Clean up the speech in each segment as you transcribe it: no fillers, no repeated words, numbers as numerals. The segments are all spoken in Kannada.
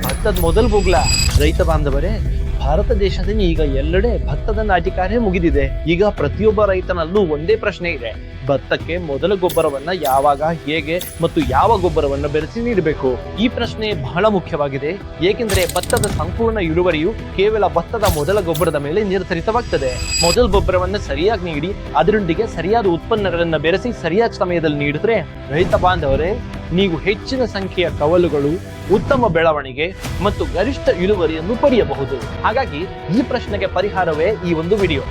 ಭತ್ತದ ಮೊದಲು ಹೋಗ್ಲಾ ರೈತ ಬಾಂಧವರೇ, ಭಾರತ ದೇಶದಲ್ಲಿ ಈಗ ಎಲ್ಲೆಡೆ ಭತ್ತದ ನಾಟಿ ಕಾರ್ಯ ಮುಗಿದಿದೆ. ಈಗ ಪ್ರತಿಯೊಬ್ಬ ರೈತನಲ್ಲೂ ಒಂದೇ ಪ್ರಶ್ನೆ ಇದೆ: ಭತ್ತಕ್ಕೆ ಮೊದಲ ಗೊಬ್ಬರವನ್ನ ಯಾವಾಗ, ಹೇಗೆ ಮತ್ತು ಯಾವ ಗೊಬ್ಬರವನ್ನ ಬೆರೆಸಿ ನೀಡಬೇಕು? ಈ ಪ್ರಶ್ನೆ ಬಹಳ ಮುಖ್ಯವಾಗಿದೆ. ಏಕೆಂದರೆ ಭತ್ತದ ಸಂಪೂರ್ಣ ಇಳುವರಿಯು ಕೇವಲ ಭತ್ತದ ಮೊದಲ ಗೊಬ್ಬರದ ಮೇಲೆ ನಿರ್ಧರಿತವಾಗ್ತದೆ. ಮೊದಲ ಗೊಬ್ಬರವನ್ನ ಸರಿಯಾಗಿ ನೀಡಿ ಅದರೊಂದಿಗೆ ಸರಿಯಾದ ಉತ್ಪನ್ನಗಳನ್ನ ಬೆರೆಸಿ ಸರಿಯಾದ ಸಮಯದಲ್ಲಿ ನೀಡಿದ್ರೆ ರೈತ ಬಾಂಧವರೇ, ನೀವು ಹೆಚ್ಚಿನ ಸಂಖ್ಯೆಯ ಕವಲುಗಳು, ಉತ್ತಮ ಬೆಳವಣಿಗೆ ಮತ್ತು ಗರಿಷ್ಠ ಇಳುವರಿಯನ್ನು ಪಡೆಯಬಹುದು. ಹಾಗಾಗಿ ಈ ಪ್ರಶ್ನೆಗೆ ಪರಿಹಾರವೇ ಈ ಒಂದು ವಿಡಿಯೋ.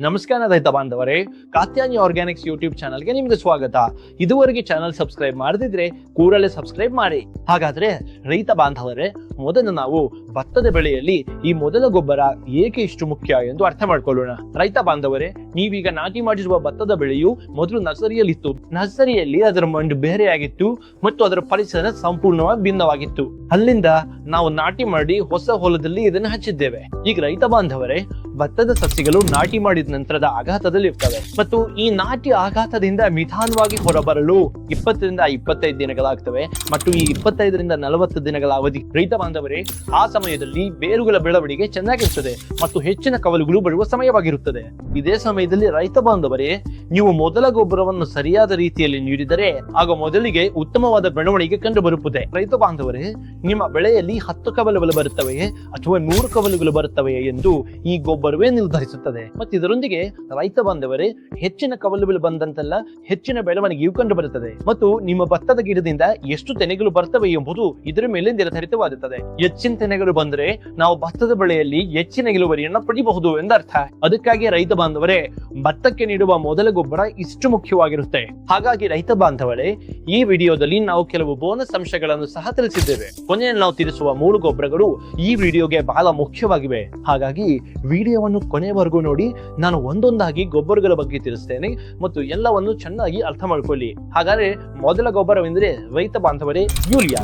ನಮಸ್ಕಾರ ರೈತ ಬಾಂಧವರೇ, ಕಾತ್ಯಾನಿ ಆರ್ಗ್ಯಾನಿಕ್ಸ್ ಯೂಟ್ಯೂಬ್ ಚಾನಲ್ಗೆ ನಿಮ್ಗೆ ಸ್ವಾಗತ. ಇದುವರೆಗೆ ಚಾನಲ್ ಸಬ್ಸ್ಕ್ರೈಬ್ ಮಾಡದಿದ್ರೆ ಕೂಡಲೇ ಸಬ್ಸ್ಕ್ರೈಬ್ ಮಾಡಿ. ಹಾಗಾದ್ರೆ ರೈತ ಬಾಂಧವರೇ, ಮೊದಲು ನಾವು ಭತ್ತದ ಬೆಳೆಯಲ್ಲಿ ಈ ಮೊದಲ ಗೊಬ್ಬರ ಏಕೆ ಇಷ್ಟು ಮುಖ್ಯ ಎಂದು ಅರ್ಥ ಮಾಡ್ಕೊಳ್ಳೋಣ. ರೈತ ಬಾಂಧವರೇ, ನೀವೀಗ ನಾಟಿ ಮಾಡಿರುವ ಭತ್ತದ ಬೆಳೆಯು ಮೊದಲು ನರ್ಸರಿಯಲ್ಲಿತ್ತು. ನರ್ಸರಿಯಲ್ಲಿ ಅದರ ಮಣ್ಣು ಬೇರೆಯಾಗಿತ್ತು ಮತ್ತು ಅದರ ಪರಿಸರ ಸಂಪೂರ್ಣವಾಗಿ ಭಿನ್ನವಾಗಿತ್ತು. ಅಲ್ಲಿಂದ ನಾವು ನಾಟಿ ಮಾಡಿ ಹೊಸ ಹೊಲದಲ್ಲಿ ಇದನ್ನು ಹಚ್ಚಿದ್ದೇವೆ. ಈಗ ರೈತ ಬಾಂಧವರೇ, ಭತ್ತದ ಸಸಿಗಳು ನಾಟಿ ಮಾಡಿದ ನಂತರದ ಆಘಾತದಲ್ಲಿ ಇರ್ತವೆ ಮತ್ತು ಈ ನಾಟಿ ಆಘಾತದಿಂದ ನಿಧಾನವಾಗಿ ಹೊರಬರಲು 20ರಿಂದ 25 ದಿನಗಳಾಗ್ತವೆ ಮತ್ತು ಈ 25ರಿಂದ 40 ದಿನಗಳ ಅವಧಿ ರೈತ ಬಾಂಧವರೇ, ಆ ಸಮಯದಲ್ಲಿ ಬೇರುಗಳ ಬೆಳವಣಿಗೆ ಚೆನ್ನಾಗಿರುತ್ತದೆ ಮತ್ತು ಹೆಚ್ಚಿನ ಕವಲುಗಳು ಬರುವ ಸಮಯವಾಗಿರುತ್ತದೆ. ಇದೇ ಸಮಯದಲ್ಲಿ ರೈತ ಬಾಂಧವರೇ, ನೀವು ಮೊದಲ ಗೊಬ್ಬರವನ್ನು ಸರಿಯಾದ ರೀತಿಯಲ್ಲಿ ನೀಡಿದರೆ ಆಗ ಮೊದಲಿಗೆ ಉತ್ತಮವಾದ ಬೆಳವಣಿಗೆ ಕಂಡು ಬರುತ್ತದೆ. ರೈತ ಬಾಂಧವರೇ, ನಿಮ್ಮ ಬೆಳೆಯಲ್ಲಿ 10 ಕವಲುಗಳು ಬರುತ್ತವೆಯೇ ಅಥವಾ 100 ಕವಲುಗಳು ಬರುತ್ತವೆಯೇ ಎಂದು ಈ ಗೊಬ್ಬರವೇ ನಿರ್ಧರಿಸುತ್ತದೆ. ಮತ್ತು ಇದರೊಂದಿಗೆ ರೈತ ಬಾಂಧವರೇ, ಹೆಚ್ಚಿನ ಕವಲುಗಳು ಬಂದಂತೆಲ್ಲ ಹೆಚ್ಚಿನ ಬೆಳವಣಿಗೆಯು ಕಂಡು ಬರುತ್ತದೆ ಮತ್ತು ನಿಮ್ಮ ಭತ್ತದ ಗಿಡದಿಂದ ಎಷ್ಟು ತೆನೆಗಳು ಬರ್ತವೆ ಎಂಬುದು ಇದರ ಮೇಲೆ ನಿರ್ಧರಿತವಾಗುತ್ತದೆ. ಹೆಚ್ಚಿನ ತೆನೆಗಳು ಬಂದರೆ ನಾವು ಭತ್ತದ ಬೆಳೆಯಲ್ಲಿ ಹೆಚ್ಚಿನ ಇಳುವರಿಯನ್ನು ಪಡೆಯಬಹುದು ಎಂದರ್ಥ. ಅದಕ್ಕಾಗಿ ರೈತ ಬಾಂಧವರೇ, ಭತ್ತಕ್ಕೆ ನೀಡುವ ಮೊದಲ ಗೊಬ್ಬರ ಇಷ್ಟು ಮುಖ್ಯವಾಗಿರುತ್ತೆ. ಹಾಗಾಗಿ ರೈತ ಬಾಂಧವರೇ, ಈ ವಿಡಿಯೋದಲ್ಲಿ ನಾವು ಕೆಲವು ಬೋನಸ್ ಅಂಶಗಳನ್ನು ಸಹ ತಿಳಿಸಿದ್ದೇವೆ. ಕೊನೆಯಲ್ಲಿ ನಾವು ತಿಳಿಸುವ 3 ಗೊಬ್ಬರಗಳು ಈ ವಿಡಿಯೋಗೆ ಬಹಳ ಮುಖ್ಯವಾಗಿವೆ. ಹಾಗಾಗಿ ವಿಡಿಯೋವನ್ನು ಕೊನೆಯವರೆಗೂ ನೋಡಿ. ನಾನು ಒಂದೊಂದಾಗಿ ಗೊಬ್ಬರಗಳ ಬಗ್ಗೆ ತಿಳಿಸ್ತೇನೆ ಮತ್ತು ಎಲ್ಲವನ್ನು ಚೆನ್ನಾಗಿ ಅರ್ಥ ಮಾಡ್ಕೊಳ್ಳಿ. ಹಾಗಾದ್ರೆ ಮೊದಲ ಗೊಬ್ಬರವೆಂದರೆ ರೈತ ಬಾಂಧವರೇ, ಯೂರಿಯಾ.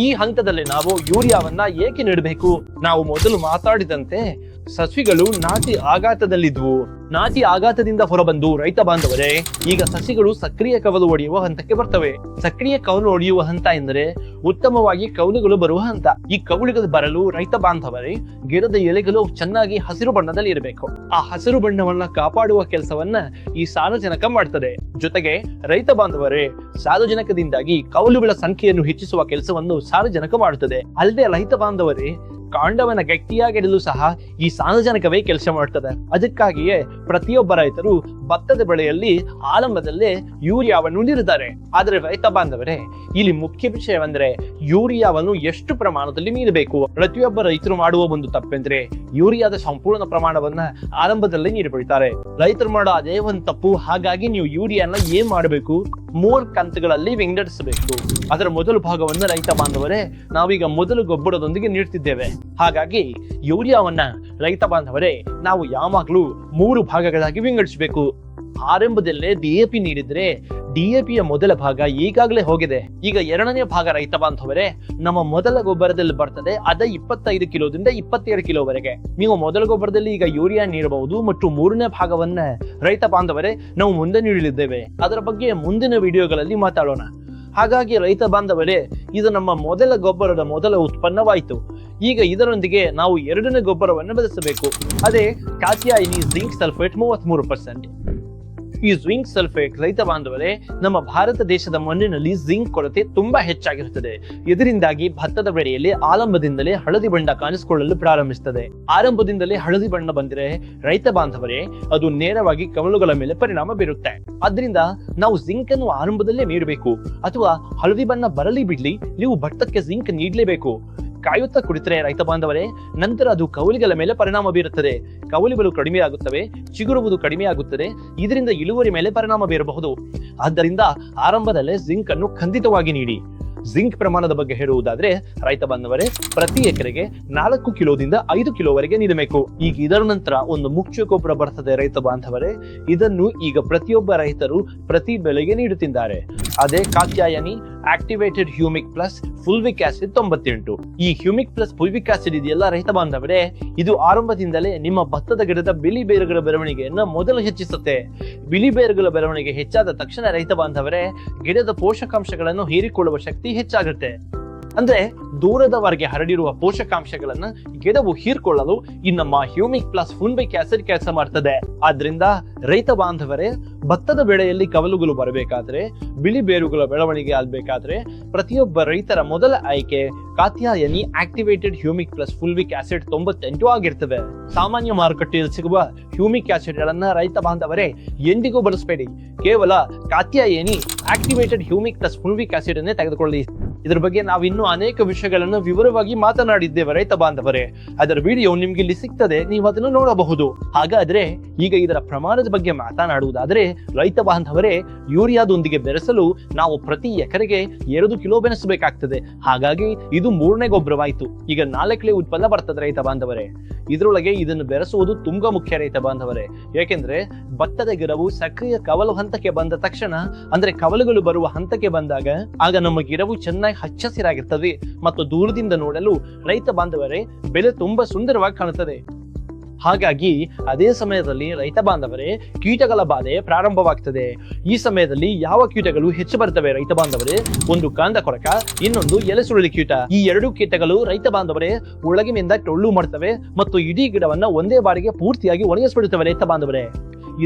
ಈ ಹಂತದಲ್ಲಿ ನಾವು ಯೂರಿಯಾವನ್ನ ಏಕೆ ನೀಡಬೇಕು? ನಾವು ಮೊದಲು ಮಾತಾಡಿದಂತೆ ಸಸಿಗಳು ನಾಟಿ ಆಘಾತದಲ್ಲಿದ್ವು. ನಾಟಿ ಆಘಾತದಿಂದ ಹೊರಬಂದು ರೈತ ಬಾಂಧವರೇ, ಈಗ ಸಸಿಗಳು ಸಕ್ರಿಯ ಕವಲು ಒಡೆಯುವ ಹಂತಕ್ಕೆ ಬರ್ತವೆ. ಸಕ್ರಿಯ ಕವಲು ಒಡೆಯುವ ಹಂತ ಎಂದರೆ ಉತ್ತಮವಾಗಿ ಕವಲುಗಳು ಬರುವ ಹಂತ. ಈ ಕವಲುಗಳು ಬರಲು ರೈತ ಬಾಂಧವರೇ, ಗಿಡದ ಎಲೆಗಳು ಚೆನ್ನಾಗಿ ಹಸಿರು ಬಣ್ಣದಲ್ಲಿ ಇರಬೇಕು. ಆ ಹಸಿರು ಬಣ್ಣವನ್ನ ಕಾಪಾಡುವ ಕೆಲಸವನ್ನ ಈ ಸಾರಜನಕ ಮಾಡ್ತದೆ. ಜೊತೆಗೆ ರೈತ ಬಾಂಧವರೇ, ಸಾರಜನಕದಿಂದಾಗಿ ಕವಲುಗಳ ಸಂಖ್ಯೆಯನ್ನು ಹೆಚ್ಚಿಸುವ ಕೆಲಸವನ್ನು ಸಾರಜನಕ ಮಾಡುತ್ತದೆ. ಅಲ್ಲದೆ ರೈತ ಬಾಂಧವರೇ, ಕಾಂಡವನ್ನ ಗಟ್ಟಿಯಾಗಿಡಲು ಸಹ ಈ ಸಾರಜನಕವೇ ಕೆಲಸ ಮಾಡ್ತದೆ. ಅದಕ್ಕಾಗಿಯೇ ಪ್ರತಿಯೊಬ್ಬ ರೈತರು ಭತ್ತದ ಬೆಳೆಯಲ್ಲಿ ಆರಂಭದಲ್ಲೇ ಯೂರಿಯಾವನ್ನು ನೀಡಿದ್ದಾರೆ. ಆದರೆ ರೈತ ಬಾಂಧವರೇ, ಇಲ್ಲಿ ಮುಖ್ಯ ವಿಷಯವೆಂದರೆ ಯೂರಿಯಾವನ್ನು ಎಷ್ಟು ಪ್ರಮಾಣದಲ್ಲಿ ನೀಡಬೇಕು. ಪ್ರತಿಯೊಬ್ಬ ರೈತರು ಮಾಡುವ ಒಂದು ತಪ್ಪೆಂದ್ರೆ ಯೂರಿಯಾದ ಸಂಪೂರ್ಣ ಪ್ರಮಾಣವನ್ನ ಆರಂಭದಲ್ಲೇ ನೀಡಿಬಿಡ್ತಾರೆ. ರೈತರು ಮಾಡೋ ಅದೇ ಒಂದು ತಪ್ಪು. ಹಾಗಾಗಿ ನೀವು ಯೂರಿಯಾನ ಏನ್ ಮಾಡಬೇಕು, 3 ಕಂತುಗಳಲ್ಲಿ ವಿಂಗಡಿಸಬೇಕು. ಅದರ ಮೊದಲ ಭಾಗವನ್ನು ರೈತ ಬಾಂಧವರೇ, ನಾವೀಗ ಮೊದಲು ಗೊಬ್ಬರದೊಂದಿಗೆ ನೀಡ್ತಿದ್ದೇವೆ. ಹಾಗಾಗಿ ಯೂರಿಯಾವನ್ನ ರೈತ ಬಾಂಧವರೇ, ನಾವು ಯಾವಾಗ್ಲೂ 3 ಭಾಗಗಳಾಗಿ ವಿಂಗಡಿಸಬೇಕು. ಆರಂಭದಲ್ಲೇ DAP ನೀಡಿದ್ರೆ DAPಯ ಮೊದಲ ಭಾಗ ಈಗಾಗಲೇ ಹೋಗಿದೆ. ಈಗ 2ನೇ ಭಾಗ ರೈತ ಬಾಂಧವರೇ, ನಮ್ಮ ಮೊದಲ ಗೊಬ್ಬರದಲ್ಲಿ ಬರ್ತದೆ. ಅದ 25 ಕಿಲೋದಿಂದ 27 ಕಿಲೋವರೆಗೆ ನೀವು ಮೊದಲ ಗೊಬ್ಬರದಲ್ಲಿ ಈಗ ಯೂರಿಯಾ ನೀಡಬಹುದು ಮತ್ತು 3ನೇ ಭಾಗವನ್ನ ರೈತ ಬಾಂಧವರೇ ನಾವು ಮುಂದೆ ನೀಡಲಿದ್ದೇವೆ. ಅದರ ಬಗ್ಗೆ ಮುಂದಿನ ವಿಡಿಯೋಗಳಲ್ಲಿ ಮಾತಾಡೋಣ. ಹಾಗಾಗಿ ರೈತ ಬಾಂಧವರೇ, ಇದು ನಮ್ಮ ಮೊದಲ ಗೊಬ್ಬರದ ಮೊದಲ ಉತ್ಪನ್ನವಾಯಿತು. ಈಗ ಇದರೊಂದಿಗೆ ನಾವು 2ನೇ ಗೊಬ್ಬರವನ್ನು ಬೆರೆಸಬೇಕು. ಅದೇ ಕಾಸಿಯಾಯಿನಿ ಜಿಂಕ್ ಸಲ್ಫೇಟ್ 33%. ಈ ಜಿಂಕ್ ಸಲ್ಫೇಟ್ ರೈತ ಬಾಂಧವರೇ, ನಮ್ಮ ಭಾರತ ದೇಶದ ಮಣ್ಣಿನಲ್ಲಿ ಜಿಂಕ್ ಕೊರತೆ ತುಂಬಾ ಹೆಚ್ಚಾಗಿರುತ್ತದೆ. ಇದರಿಂದಾಗಿ ಭತ್ತದ ಬೆಳೆಯಲ್ಲಿ ಆರಂಭದಿಂದಲೇ ಹಳದಿ ಬಣ್ಣ ಕಾಣಿಸಿಕೊಳ್ಳಲು ಪ್ರಾರಂಭಿಸುತ್ತದೆ. ಆರಂಭದಿಂದಲೇ ಹಳದಿ ಬಣ್ಣ ಬಂದರೆ ರೈತ ಬಾಂಧವರೇ, ಅದು ನೇರವಾಗಿ ಕವಲುಗಳ ಮೇಲೆ ಪರಿಣಾಮ ಬೀರುತ್ತೆ. ಆದ್ರಿಂದ ನಾವು ಜಿಂಕ್ ಅನ್ನು ಆರಂಭದಲ್ಲೇ ನೀಡಬೇಕು. ಅಥವಾ ಹಳದಿ ಬಣ್ಣ ಬರಲಿ ಬಿಡ್ಲಿ, ನೀವು ಭತ್ತಕ್ಕೆ ಜಿಂಕ್ ನೀಡಲೇಬೇಕು. ಕಾಯುತ್ತಾ ಕುಡಿತರೆ ರೈತ ಬಾಂಧವರೇ, ನಂತರ ಅದು ಕವಲುಗಳ ಮೇಲೆ ಪರಿಣಾಮ ಬೀರುತ್ತದೆ. ಕವಲುಗಳು ಕಡಿಮೆ ಆಗುತ್ತವೆ, ಚಿಗುರುವುದು ಕಡಿಮೆ ಆಗುತ್ತದೆ. ಇದರಿಂದ ಇಳುವರಿ ಮೇಲೆ ಪರಿಣಾಮ ಬೀರಬಹುದು. ಆದ್ದರಿಂದ ಆರಂಭದಲ್ಲೇ ಜಿಂಕ್ ಅನ್ನು ಖಂಡಿತವಾಗಿ ನೀಡಿ. ಜಿಂಕ್ ಪ್ರಮಾಣದ ಬಗ್ಗೆ ಹೇಳುವುದಾದ್ರೆ ರೈತ ಬಾಂಧವರೇ, ಪ್ರತಿ ಎಕರೆಗೆ 4 ಕಿಲೋದಿಂದ 5 ಕಿಲೋವರೆಗೆ ನೀಡಬೇಕು. ಈಗ ಇದರ ನಂತರ ಒಂದು ಮುಖ್ಯ ಗೊಬ್ಬರ ಬರ್ತದೆ ರೈತ ಬಾಂಧವರೇ. ಇದನ್ನು ಈಗ ಪ್ರತಿಯೊಬ್ಬ ರೈತರು ಪ್ರತಿ ಬೆಳೆಗೆ ನೀಡುತ್ತಿದ್ದಾರೆ. ಅದೇ Katyayani activated humic plus fulvic acid 98. ಈ ಹ್ಯೂಮಿಕ್ ಪ್ಲಸ್ ಫುಲ್ವಿಕ್ ಆಸಿಡ್ ಇದೆಯಲ್ಲ ರೈತ ಬಾಂಧವರೇ, ಇದು ಆರಂಭದಿಂದಲೇ ನಿಮ್ಮ ಭತ್ತದ ಗಿಡದ ಬಿಳಿ ಬೇರುಗಳ ಬೆಳವಣಿಗೆಯನ್ನು ಮೊದಲು ಹೆಚ್ಚಿಸುತ್ತೆ. ಬಿಳಿ ಬೇರುಗಳ ಬೆಳವಣಿಗೆ ಹೆಚ್ಚಾದ ತಕ್ಷಣ ರೈತ ಬಾಂಧವರೇ ಗಿಡದ ಪೋಷಕಾಂಶಗಳನ್ನು ಹೀರಿಕೊಳ್ಳುವ ಶಕ್ತಿ ಹೆಚ್ಚಾಗುತ್ತೆ. ಅಂದ್ರೆ ದೂರದವರೆಗೆ ಹರಡಿರುವ ಪೋಷಕಾಂಶಗಳನ್ನ ಗಿಡವು ಹೀರ್ಕೊಳ್ಳಲು ಈ ನಮ್ಮ ಹ್ಯೂಮಿಕ್ ಪ್ಲಸ್ ಫುಲ್ವಿಕ್ ಆಸಿಡ್ ಕೆಲಸ ಮಾಡ್ತದೆ. ಆದ್ರಿಂದ ರೈತ ಬಾಂಧವರೇ, ಭತ್ತದ ಬೆಳೆಯಲ್ಲಿ ಕವಲುಗಳು ಬರಬೇಕಾದ್ರೆ, ಬಿಳಿ ಬೇರುಗಳ ಬೆಳವಣಿಗೆ ಆಗ್ಬೇಕಾದ್ರೆ ಪ್ರತಿಯೊಬ್ಬ ರೈತರ ಮೊದಲ ಆಯ್ಕೆ Katyayani activated humic plus fulvic acid 98 ಆಗಿರ್ತವೆ. ಸಾಮಾನ್ಯ ಮಾರುಕಟ್ಟೆಯಲ್ಲಿ ಸಿಗುವ ಹ್ಯೂಮಿಕ್ ಆಸಿಡ್ ಗಳನ್ನ ರೈತ ಬಾಂಧವರೇ ಎಂದಿಗೂ ಬಳಸಬೇಡಿ. ಕೇವಲ Katyayani activated humic plus fulvic acid ಅನ್ನೇ ತೆಗೆದುಕೊಳ್ಳಿ. ಇದ್ರ ಬಗ್ಗೆ ನಾವು ಇನ್ನೂ ಅನೇಕ ವಿಷಯಗಳನ್ನು ವಿವರವಾಗಿ ಮಾತನಾಡಿದ್ದೇವೆ ರೈತ ಬಾಂಧವರೇ. ಅದರ ವಿಡಿಯೋ ನಿಮ್ಗೆ ಇಲ್ಲಿ ಸಿಗ್ತದೆ, ನೀವು ಅದನ್ನು ನೋಡಬಹುದು. ಹಾಗಾದ್ರೆ ಈಗ ಇದರ ಪ್ರಮಾಣದ ಬಗ್ಗೆ ಮಾತನಾಡುವುದಾದ್ರೆ ರೈತ ಬಾಂಧವರೇ, ಯೂರಿಯಾದೊಂದಿಗೆ ಬೆರೆಸಲು ನಾವು ಪ್ರತಿ ಎಕರೆಗೆ 2 ಕಿಲೋ ಬೆರೆಸಬೇಕಾಗ್ತದೆ. ಹಾಗಾಗಿ ಇದು 3ನೇ ಗೊಬ್ಬರವಾಯಿತು. ಈಗ 4ನೇ ಉತ್ಪನ್ನ ಬರ್ತದೆ ರೈತ ಬಾಂಧವರೇ. ಇದರೊಳಗೆ ಇದನ್ನು ಬೆರೆಸುವುದು ತುಂಬಾ ಮುಖ್ಯ ರೈತ ಬಾಂಧವರೇ. ಯಾಕೆಂದ್ರೆ ಭತ್ತದ ಗಿಡವು ಸಕ್ರಿಯ ಕವಲು ಹಂತಕ್ಕೆ ಬಂದ ತಕ್ಷಣ, ಅಂದ್ರೆ ಕವಲುಗಳು ಬರುವ ಹಂತಕ್ಕೆ ಬಂದಾಗ, ಆಗ ನಮ್ಮ ಗಿಡವು ಚೆನ್ನಾಗಿ ಹಚ್ಚಸಿರಾಗಿರ್ತದೆ ಮತ್ತು ದೂರದಿಂದ ನೋಡಲು ರೈತ ಬಾಂಧವರೇ ಬೆಳೆ ತುಂಬಾ ಸುಂದರವಾಗಿ ಕಾಣುತ್ತದೆ. ಹಾಗಾಗಿ ಅದೇ ಸಮಯದಲ್ಲಿ ರೈತ ಬಾಂಧವರೇ ಕೀಟಗಳ ಬಾಧೆ ಪ್ರಾರಂಭವಾಗ್ತದೆ. ಈ ಸಮಯದಲ್ಲಿ ಯಾವ ಕೀಟಗಳು ಹೆಚ್ಚು ಬರ್ತವೆ ರೈತ ಬಾಂಧವರೇ? ಒಂದು ಕಾಂಡ ಕೊರಕ, ಇನ್ನೊಂದು ಎಲೆ ಸುರುಳಿ ಕೀಟ. ಈ 2 ಕೀಟಗಳು ರೈತ ಬಾಂಧವರೇ ಒಳಗಿನಿಂದ ಟೊಳ್ಳು ಮಾಡ್ತವೆ ಮತ್ತು ಇಡೀ ಗಿಡವನ್ನ ಒಂದೇ ಬಾರಿಗೆ ಪೂರ್ತಿಯಾಗಿ ಒಣಗಿಸ್ಬಿಡುತ್ತವೆ ರೈತ ಬಾಂಧವರೇ.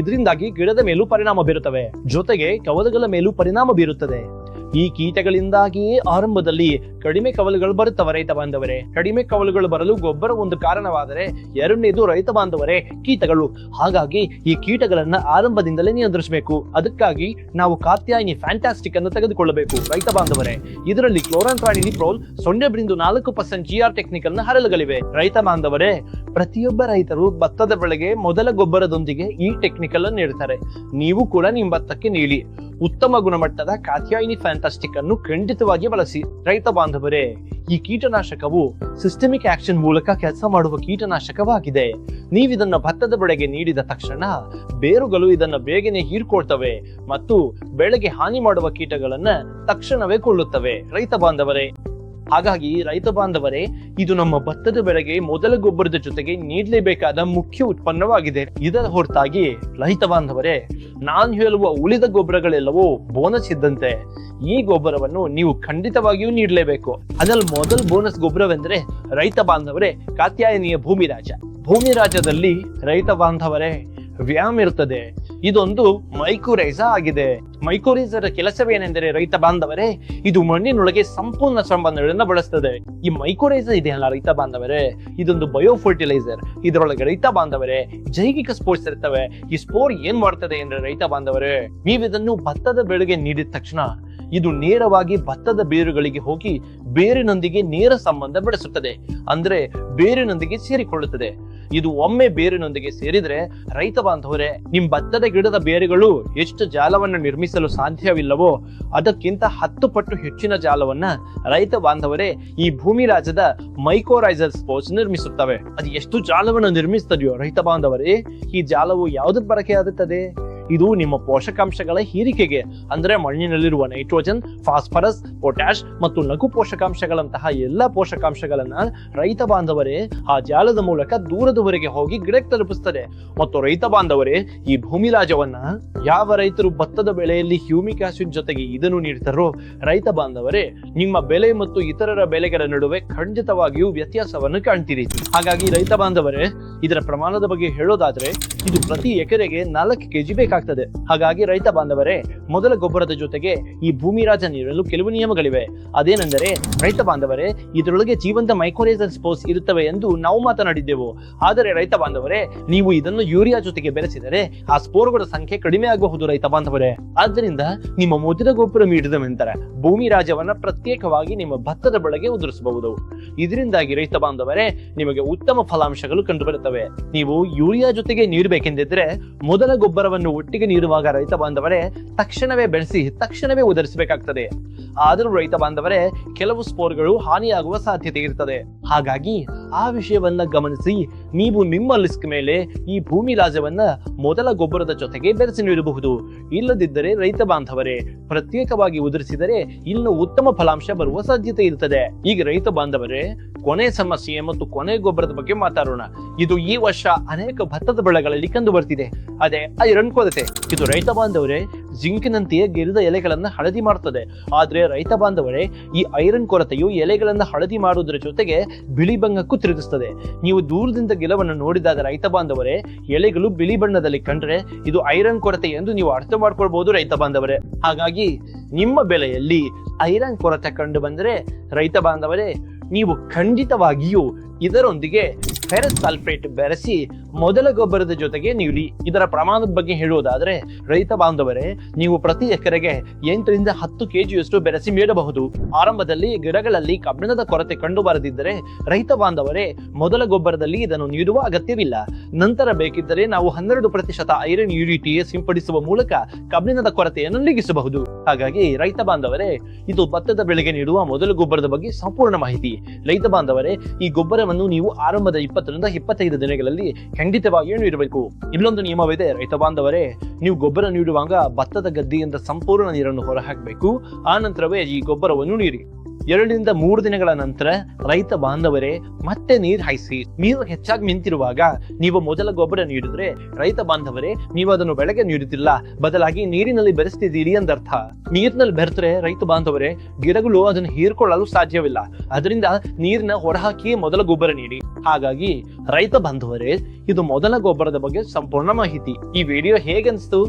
ಇದರಿಂದಾಗಿ ಗಿಡದ ಮೇಲೂ ಪರಿಣಾಮ ಬೀರುತ್ತವೆ, ಜೊತೆಗೆ ಕವಲುಗಳ ಮೇಲೂ ಪರಿಣಾಮ ಬೀರುತ್ತದೆ. ಈ ಕೀಟಗಳಿಂದಾಗಿಯೇ ಆರಂಭದಲ್ಲಿ ಕಡಿಮೆ ಕವಲುಗಳು ಬರುತ್ತವೆ ರೈತ ಬಾಂಧವರೇ. ಕಡಿಮೆ ಕವಲುಗಳು ಬರಲು ಗೊಬ್ಬರ ಒಂದು ಕಾರಣವಾದರೆ, ಎರಡನೇದು ರೈತ ಬಾಂಧವರೇ ಕೀಟಗಳು. ಹಾಗಾಗಿ ಈ ಕೀಟಗಳನ್ನ ಆರಂಭದಿಂದಲೇ ನಿಯಂತ್ರಿಸಬೇಕು. ಅದಕ್ಕಾಗಿ ನಾವು ಕಾತ್ಯಾಯಿನಿ ಫ್ಯಾಂಟಾಸ್ಟಿಕ್ ಅನ್ನು ತೆಗೆದುಕೊಳ್ಳಬೇಕು ರೈತ ಬಾಂಧವರೇ. ಇದರಲ್ಲಿ ಕ್ಲೋರಾಂಟ್ರಾನಿಲಿಪ್ರೋಲ್ 0.4% GR ಟೆಕ್ನಿಕಲ್ ಹರಳುಗಳಿವೆ. ರೈತ ಬಾಂಧವರೇ, ಪ್ರತಿಯೊಬ್ಬ ರೈತರು ಭತ್ತದ ಬೆಳೆಗೆ ಮೊದಲ ಗೊಬ್ಬರದೊಂದಿಗೆ ಈ ಟೆಕ್ನಿಕಲ್ ಅನ್ನು ನೀಡುತ್ತಾರೆ. ನೀವು ಕೂಡ ನಿಮ್ಮ ಭತ್ತಕ್ಕೆ ನೀಡಿ. ಉತ್ತಮ ಗುಣಮಟ್ಟದ ಕಾತ್ಯಾಯಿನಿ ಫ್ಯಾಂಟಾಸ್ಟಿಕ್ ಅನ್ನು ಖಂಡಿತವಾಗಿ ಬಳಸಿ ರೈತ ಬಾಂಧವರೇ. ಈ ಕೀಟನಾಶಕವು ಸಿಸ್ಟಮಿಕ್ ಆಕ್ಷನ್ ಮೂಲಕ ಕೆಲಸ ಮಾಡುವ ಕೀಟನಾಶಕವಾಗಿದೆ. ನೀವಿದನ್ನ ಭತ್ತದ ಬೆಳೆಗೆ ನೀಡಿದ ತಕ್ಷಣ ಬೇರುಗಳು ಇದನ್ನ ಬೇಗನೆ ಹೀರ್ಕೊಳ್ತವೆ ಮತ್ತು ಬೆಳೆಗೆ ಹಾನಿ ಮಾಡುವ ಕೀಟಗಳನ್ನ ತಕ್ಷಣವೇ ಕೊಳ್ಳುತ್ತವೆ ರೈತ ಬಾಂಧವರೇ. ಹಾಗಾಗಿ ರೈತ ಬಾಂಧವರೇ, ಇದು ನಮ್ಮ ಭತ್ತದ ಬೆಳೆಗೆ ಮೊದಲ ಗೊಬ್ಬರದ ಜೊತೆಗೆ ನೀಡಲೇಬೇಕಾದ ಮುಖ್ಯ ಉತ್ಪನ್ನವಾಗಿದೆ. ಇದರ ಹೊರತಾಗಿ ರೈತ ಬಾಂಧವರೇ, ನಾನು ಹೇಳುವ ಉಳಿದ ಗೊಬ್ಬರಗಳೆಲ್ಲವೂ ಬೋನಸ್ ಇದ್ದಂತೆ. ಈ ಗೊಬ್ಬರವನ್ನು ನೀವು ಖಂಡಿತವಾಗಿಯೂ ನೀಡಲೇಬೇಕು. ಅದರಲ್ಲಿ ಮೊದಲ ಬೋನಸ್ ಗೊಬ್ಬರವೆಂದರೆ ರೈತ ಬಾಂಧವರೇ ಕಾತ್ಯಾಯನಿಯ ಭೂಮಿರಾಜದಲ್ಲಿ ರೈತ ಬಾಂಧವರೇ ವ್ಯಾಮ್ ಇರುತ್ತದೆ. ಇದೊಂದು ಮೈಕೋರೈಸಾ ಆಗಿದೆ. ಮೈಕೋರೈಸರ್ ಕೆಲಸವೇನೆಂದರೆ ರೈತ ಬಾಂಧವರೇ, ಇದು ಮಣ್ಣಿನೊಳಗೆ ಸಂಪೂರ್ಣ ಸಂಬಂಧಗಳನ್ನ ಬಳಸ್ತದೆ. ಈ ಮೈಕೋರೈಸಾ ಇದೆಯಲ್ಲ ರೈತ ಬಾಂಧವರೇ, ಇದೊಂದು ಬಯೋ ಫರ್ಟಿಲೈಸರ್. ಇದರೊಳಗೆ ರೈತ ಬಾಂಧವರೇ ಜೈವಿಕ ಸ್ಪೋರ್ಟ್ಸ್ ಇರ್ತವೆ. ಈ ಸ್ಪೋರ್ ಏನ್ ಮಾಡ್ತದೆ ಅಂದ್ರೆ ರೈತ ಬಾಂಧವರೇ, ನೀವಿದನ್ನು ಭತ್ತದ ಬೆಳೆಗೆ ನೀಡಿದ ತಕ್ಷಣ ಇದು ನೇರವಾಗಿ ಭತ್ತದ ಬೇರುಗಳಿಗೆ ಹೋಗಿ ಬೇರಿನೊಂದಿಗೆ ನೇರ ಸಂಬಂಧ ಬೆಳೆಸುತ್ತದೆ. ಅಂದ್ರೆ ಬೇರಿನೊಂದಿಗೆ ಸೇರಿಕೊಳ್ಳುತ್ತದೆ. ಇದು ಒಮ್ಮೆ ಬೇರಿನೊಂದಿಗೆ ಸೇರಿದ್ರೆ ರೈತ ಬಾಂಧವರೇ, ನಿಮ್ ಭತ್ತದ ಗಿಡದ ಬೇರುಗಳು ಎಷ್ಟು ಜಾಲವನ್ನು ನಿರ್ಮಿಸಲು ಸಾಧ್ಯವಿಲ್ಲವೋ ಅದಕ್ಕಿಂತ 10 ಪಟ್ಟು ಹೆಚ್ಚಿನ ಜಾಲವನ್ನ ರೈತ ಬಾಂಧವರೇ ಈ ಭೂಮಿ ರಾಜ್ಯದ ಮೈಕೋರೈಸರ್ ಸ್ಪೋರ್ಟ್ಸ್ ನಿರ್ಮಿಸುತ್ತವೆ. ಅದು ಎಷ್ಟು ಜಾಲವನ್ನು ನಿರ್ಮಿಸ್ತದೆಯೋ ರೈತ ಬಾಂಧವರೇ, ಈ ಜಾಲವು ಯಾವುದಕ್ಕೆ ಬಳಕೆ ಆಗುತ್ತದೆ? ಇದು ನಿಮ್ಮ ಪೋಷಕಾಂಶಗಳ ಹೀರಿಕೆಗೆ, ಅಂದ್ರೆ ಮಣ್ಣಿನಲ್ಲಿರುವ ನೈಟ್ರೋಜನ್, ಫಾಸ್ಫರಸ್, ಪೊಟ್ಯಾಶ್ ಮತ್ತು ಲಘು ಪೋಷಕಾಂಶಗಳಂತಹ ಎಲ್ಲಾ ಪೋಷಕಾಂಶಗಳನ್ನ ರೈತ ಬಾಂಧವರೇ ಆ ಜಾಲದ ಮೂಲಕ ದೂರದವರೆಗೆ ಹೋಗಿ ಗಿಡಕ್ಕೆ ತಲುಪಿಸ್ತದೆ. ಮತ್ತು ರೈತ ಬಾಂಧವರೇ, ಈ ಭೂಮಿ ರಾಜವನ್ನ ಯಾವ ರೈತರು ಭತ್ತದ ಬೆಳೆಯಲ್ಲಿ ಹ್ಯೂಮಿಕ್ ಆಸಿಡ್ ಜೊತೆಗೆ ಇದನ್ನು ನೀಡ್ತಾರೋ ರೈತ ಬಾಂಧವರೇ, ನಿಮ್ಮ ಬೆಲೆ ಮತ್ತು ಇತರರ ಬೆಲೆಗಳ ನಡುವೆ ಖಂಡಿತವಾಗಿಯೂ ವ್ಯತ್ಯಾಸವನ್ನು ಕಾಣ್ತೀರಿ. ಹಾಗಾಗಿ ರೈತ ಬಾಂಧವರೇ, ಇದರ ಪ್ರಮಾಣದ ಬಗ್ಗೆ ಹೇಳೋದಾದ್ರೆ ಇದು ಪ್ರತಿ ಎಕರೆಗೆ 4 kg ಬೇಕಾಗ್ತದೆ. ಹಾಗಾಗಿ ರೈತ ಬಾಂಧವರೇ, ಮೊದಲ ಗೊಬ್ಬರದ ಜೊತೆಗೆ ಈ ಭೂಮಿ ರಾಜ ನೀಡಲು ಕೆಲವು ನಿಯಮಗಳಿವೆ. ಅದೇನೆಂದರೆ ರೈತ ಬಾಂಧವರೇ, ಇದರೊಳಗೆ ಜೀವಂತ ಮೈಕೋರೈಸರ್ ಸ್ಪೋರ್ಸ್ ಇರುತ್ತವೆ ಎಂದು ನಾವು ಮಾತನಾಡಿದ್ದೆವು. ಆದರೆ ರೈತ ಬಾಂಧವರೇ, ನೀವು ಇದನ್ನು ಯೂರಿಯಾ ಜೊತೆಗೆ ಬೆರೆಸಿದರೆ ಆ ಸ್ಪೋರ್ಗಳ ಸಂಖ್ಯೆ ಕಡಿಮೆ ಆಗಬಹುದು ರೈತ ಬಾಂಧವರೇ. ಆದ್ದರಿಂದ ನಿಮ್ಮ ಮೊದಲ ಗೊಬ್ಬರ ನೀಡಿದ ನಂತರ ಭೂಮಿ ರಾಜವನ್ನ ಪ್ರತ್ಯೇಕವಾಗಿ ನಿಮ್ಮ ಭತ್ತದ ಬೆಳೆಗೆ ಉದುರಿಸಬಹುದು. ಇದರಿಂದಾಗಿ ರೈತ ಬಾಂಧವರೇ, ನಿಮಗೆ ಉತ್ತಮ ಫಲಾಂಶಗಳು ಕಂಡುಬರುತ್ತವೆ. ನೀವು ಯೂರಿಯಾ ಜೊತೆಗೆ ನೀಡಬೇಕೆಂದಿದ್ರೆ ಮೊದಲ ಗೊಬ್ಬರವನ್ನು ಒಟ್ಟಿಗೆ ನೀಡುವಾಗ ರೈತ ಬಾಂಧವರೇ ತಕ್ಷಣವೇ ಬೆಳೆಸಿ ತಕ್ಷಣವೇ ಉದುರಿಸಬೇಕಾಗ್ತದೆ. ಆದರೂ ರೈತ ಬಾಂಧವರೇ, ಕೆಲವು ಸ್ಪೋರ್ಗಳು ಹಾನಿಯಾಗುವ ಸಾಧ್ಯತೆ ಇರ್ತದೆ. ಹಾಗಾಗಿ ಆ ವಿಷಯವನ್ನ ಗಮನಿಸಿ ನೀವು ನಿಮ್ಮ ಲಿಸ್ಕ್ ಮೇಲೆ ಈ ಭೂಮಿ ಲಾಜವನ್ನ ಮೊದಲ ಗೊಬ್ಬರದ ಜೊತೆಗೆ ಬೆರೆಸಿ ನೀಡಬಹುದು. ಇಲ್ಲದಿದ್ದರೆ ರೈತ ಬಾಂಧವರೇ ಪ್ರತ್ಯೇಕವಾಗಿ ಉದುರಿಸಿದರೆ ಇನ್ನು ಉತ್ತಮ ಫಲಾಂಶ ಬರುವ ಸಾಧ್ಯತೆ ಇರುತ್ತದೆ. ಈಗ ರೈತ ಬಾಂಧವರೇ ಕೊನೆ ಸಮಸ್ಯೆ ಮತ್ತು ಕೊನೆ ಗೊಬ್ಬರದ ಬಗ್ಗೆ ಮಾತಾಡೋಣ. ಇದು ಈ ವರ್ಷ ಅನೇಕ ಭತ್ತದ ಬೆಳೆಗಳಲ್ಲಿ ಕಂಡು ಬರ್ತಿದೆ, ಅದೇ ಐರನ್ ಕೊರತೆ. ಇದು ರೈತ ಬಾಂಧವರೇ ಜಿಂಕಿನಂತೆಯೇ ಗೆರಿದ ಎಲೆಗಳನ್ನ ಹಳದಿ ಮಾಡುತ್ತದೆ. ಆದ್ರೆ ರೈತ ಬಾಂಧವರೇ ಈ ಐರನ್ ಕೊರತೆಯು ಎಲೆಗಳನ್ನ ಹಳದಿ ಮಾಡುವುದರ ಜೊತೆಗೆ ಬಿಳಿ ಬಣ್ಣಕ್ಕೂ ತಿರುಗಿಸ್ತದೆ. ನೀವು ದೂರದಿಂದ ಗೆಲವನ್ನು ನೋಡಿದಾಗ ರೈತ ಬಾಂಧವರೇ ಎಲೆಗಳು ಬಿಳಿ ಬಣ್ಣದಲ್ಲಿ ಕಂಡ್ರೆ ಇದು ಐರನ್ ಕೊರತೆ ಎಂದು ನೀವು ಅರ್ಥ ಮಾಡ್ಕೊಳ್ಬಹುದು ರೈತ ಬಾಂಧವರೇ. ಹಾಗಾಗಿ ನಿಮ್ಮ ಬೆಳೆಯಲ್ಲಿ ಐರನ್ ಕೊರತೆ ಕಂಡು ಬಂದರೆ ರೈತ ಬಾಂಧವರೇ ನೀವು ಖಂಡಿತವಾಗಿಯೂ ಇದರೊಂದಿಗೆ ಫೆರಸ್ ಸಲ್ಫೇಟ್ ಬೆರೆಸಿ ಮೊದಲ ಗೊಬ್ಬರದ ಜೊತೆಗೆ ನೀಡಿ. ಇದರ ಪ್ರಮಾಣದ ಬಗ್ಗೆ ಹೇಳುವುದಾದ್ರೆ ರೈತ ಬಾಂಧವರೇ ನೀವು ಪ್ರತಿ ಎಕರೆಗೆ 8 ರಿಂದ 10 kgಯಷ್ಟು ಬೆರೆಸಿ ನೀಡಬಹುದು. ಆರಂಭದಲ್ಲಿ ಗಿಡಗಳಲ್ಲಿ ಕಬ್ಬಿಣದ ಕೊರತೆ ಕಂಡು ಬರದಿದ್ದರೆ ರೈತ ಬಾಂಧವರೇ ಮೊದಲ ಗೊಬ್ಬರದಲ್ಲಿ ಇದನ್ನು ನೀಡುವ ಅಗತ್ಯವಿಲ್ಲ. ನಂತರ ಬೇಕಿದ್ದರೆ ನಾವು 12% ಐರನ್ UDTA ಸಿಂಪಡಿಸುವ ಮೂಲಕ ಕಬ್ಬಿಣದ ಕೊರತೆಯನ್ನು ನೀಗಿಸಬಹುದು. ಹಾಗಾಗಿ ರೈತ ಬಾಂಧವರೇ ಇದು ಭತ್ತದ ಬೆಳೆಗೆ ನೀಡುವ ಮೊದಲ ಗೊಬ್ಬರದ ಬಗ್ಗೆ ಸಂಪೂರ್ಣ ಮಾಹಿತಿ. ರೈತ ಬಾಂಧವರೇ ಈ ಗೊಬ್ಬರವನ್ನು ನೀವು ಆರಂಭದ 20 ರಿಂದ 25 ದಿನಗಳಲ್ಲಿ ಖಂಡಿತವಾಗಿಯೂ ನೀಡಬೇಕು. ಇಲ್ಲೊಂದು ನಿಯಮವಿದೆ ರೈತ ಬಾಂಧವರೇ, ನೀವು ಗೊಬ್ಬರ ನೀಡುವಾಗ ಭತ್ತದ ಗದ್ದೆಯಿಂದ ಸಂಪೂರ್ಣ ನೀರನ್ನು ಹೊರಹಾಕಬೇಕು. ಆ ನಂತರವೇ ಈ ಗೊಬ್ಬರವನ್ನು ನೀಡಿ. 2 ರಿಂದ 3 ದಿನಗಳ ನಂತರ ರೈತ ಬಾಂಧವರೇ ಮತ್ತೆ ನೀರು ಹಾಯಿಸಿ. ನೀರು ಹೆಚ್ಚಾಗಿ ನಿಂತಿರುವಾಗ ನೀವು ಮೊದಲ ಗೊಬ್ಬರ ನೀಡಿದ್ರೆ ರೈತ ಬಾಂಧವರೇ ನೀವು ಅದನ್ನು ಬೆಳೆಗೆ ನೀಡುತ್ತಿಲ್ಲ, ಬದಲಾಗಿ ನೀರಿನಲ್ಲಿ ಬೆರೆಸ್ತಿದ್ದೀರಿ ಎಂದರ್ಥ. ನೀರಿನಲ್ಲಿ ಬೆರೆತರೆ ರೈತ ಬಾಂಧವರೇ ಗಿಡಗಳು ಅದನ್ನು ಹೀರ್ಕೊಳ್ಳಲು ಸಾಧ್ಯವಿಲ್ಲ. ಅದರಿಂದ ನೀರಿನ ಹೊರಹಾಕಿ ಮೊದಲ ಗೊಬ್ಬರ ನೀಡಿ. ಹಾಗಾಗಿ ರೈತ ಬಾಂಧವರೇ ಇದು ಮೊದಲ ಗೊಬ್ಬರದ ಬಗ್ಗೆ ಸಂಪೂರ್ಣ ಮಾಹಿತಿ. ಈ ವಿಡಿಯೋ ಹೇಗನ್ನಿಸ್ತು?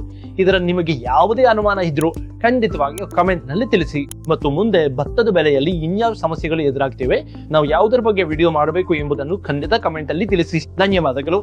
ಇದರ ನಿಮಗೆ ಯಾವುದೇ ಅನುಮಾನ ಇದ್ರೂ ಖಂಡಿತವಾಗಿ ಕಮೆಂಟ್ ನಲ್ಲಿ ತಿಳಿಸಿ. ಮತ್ತು ಮುಂದೆ ಭತ್ತದ ಬೆಲೆಯಲ್ಲಿ ಇನ್ಯಾವ ಸಮಸ್ಯೆಗಳು ಎದುರಾಗ್ತಿವೆ, ನಾವು ಯಾವುದರ ಬಗ್ಗೆ ವಿಡಿಯೋ ಮಾಡಬೇಕು ಎಂಬುದನ್ನು ಖಂಡಿತ ಕಮೆಂಟ್ ಅಲ್ಲಿ ತಿಳಿಸಿ. ಧನ್ಯವಾದಗಳು.